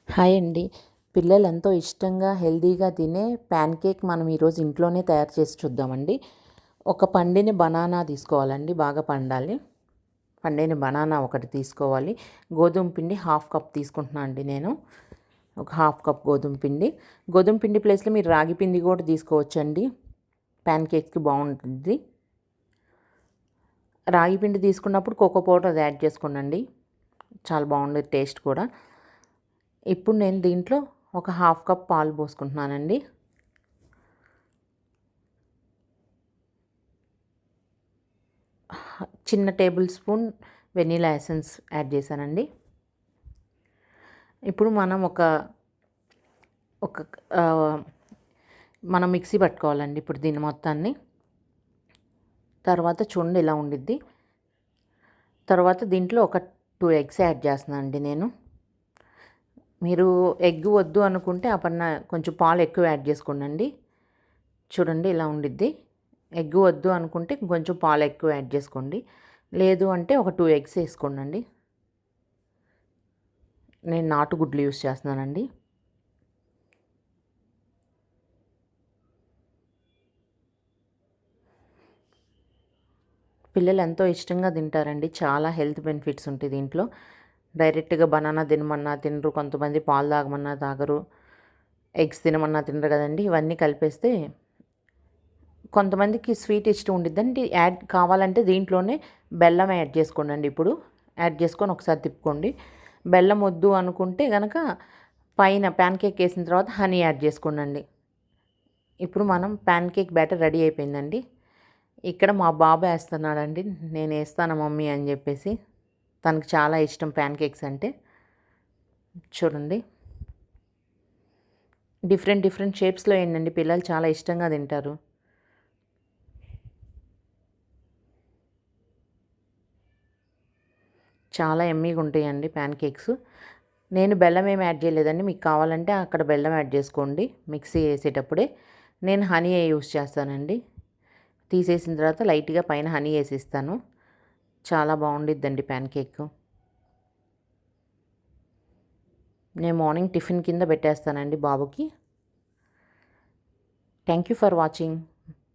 Hi అండి. పిల్లలు ఎంతో ఇష్టంగా హెల్తీగా తినే ప్యాన్ కేక్ మనం ఈరోజు ఇంట్లోనే తయారు చేసి చూద్దామండి. ఒక పండిన బనానా తీసుకోవాలండి, బాగా పండాలి. పండిన బనానా ఒకటి తీసుకోవాలి. గోధుమ పిండి హాఫ్ కప్ తీసుకుంటున్నాను అండి నేను. ఒక హాఫ్ కప్ గోధుమ పిండి. గోధుమ పిండి ప్లేస్లో మీరు రాగి పిండి కూడా తీసుకోవచ్చండి, ప్యాన్ కేక్స్కి బాగుంటుంది. రాగి పిండి తీసుకున్నప్పుడు కోకో పౌడర్ అది యాడ్ చేసుకోండి, చాలా బాగుంటుంది టేస్ట్ కూడా. ఇప్పుడు నేను దీంట్లో ఒక హాఫ్ కప్ పాలు పోసుకుంటున్నానండి. చిన్న table spoon vanilla essence add చేశానండి. ఇప్పుడు మనం ఒక మనం మిక్సీ పట్టుకోవాలండి ఇప్పుడు దీన్ని మొత్తాన్ని. తర్వాత చూడండి ఇలా ఉండిద్ది. తర్వాత దీంట్లో ఒక 2 ఎగ్స్ యాడ్ చేస్తున్నానండి నేను. మీరు ఎగ్ వద్దు అనుకుంటే అపన్న కొంచెం పాలు ఎక్కువ యాడ్ చేసుకోండి. చూడండి ఇలా ఉండిద్ది. ఎగ్ వద్దు అనుకుంటే కొంచెం పాలు ఎక్కువ యాడ్ చేసుకోండి, లేదు అంటే ఒక 2 ఎగ్స్ వేసుకోండి. నేను నాటుగుడ్లు యూస్ చేస్తున్నానండి. పిల్లలు ఎంతో ఇష్టంగా తింటారండి, చాలా హెల్త్ బెనిఫిట్స్ ఉంటాయి దీంట్లో. డైరెక్ట్గా బనానా తినమన్నా తినరు, కొంతమంది పాలు తాగమన్నా తాగరు, ఎగ్స్ తినమన్నా తినరు కదండి. ఇవన్నీ కలిపేస్తే కొంతమందికి స్వీట్ ఇష్టం ఉండిద్దండి, యాడ్ కావాలంటే దీంట్లోనే బెల్లం యాడ్ చేసుకోండి. ఇప్పుడు యాడ్ చేసుకొని ఒకసారి తిప్పుకోండి. బెల్లం వద్దు అనుకుంటే కనుక పైన ప్యాన్ కేక్ వేసిన తర్వాత హనీ యాడ్ చేసుకోండి. ఇప్పుడు మనం ప్యాన్ కేక్ బ్యాటర్ రెడీ అయిపోయిందండి. ఇక్కడ మా బాబు వేస్తున్నాడండి, నేను వేస్తాను మమ్మీ అని చెప్పేసి. తనకు చాలా ఇష్టం ప్యాన్ కేక్స్ అంటే. చూడండి, డిఫరెంట్ షేప్స్లో ఏంటండి, పిల్లలు చాలా ఇష్టంగా తింటారు. చాలా ఎమ్మీగా ఉంటాయండి ప్యాన్ కేక్స్. నేను బెల్లం ఏమి యాడ్ చేయలేదండి, మీకు కావాలంటే అక్కడ బెల్లం యాడ్ చేసుకోండి మిక్సీ వేసేటప్పుడే. నేను హనీ యూస్ చేస్తానండి. తీసేసిన తర్వాత లైట్గా పైన హనీ వేసిస్తాను. చాలా బాగుండిద్దండి ప్యాన్ కేక్. నేను మార్నింగ్ టిఫిన్ కింద పెట్టేస్తానండి బాబుకి. Thank you for watching.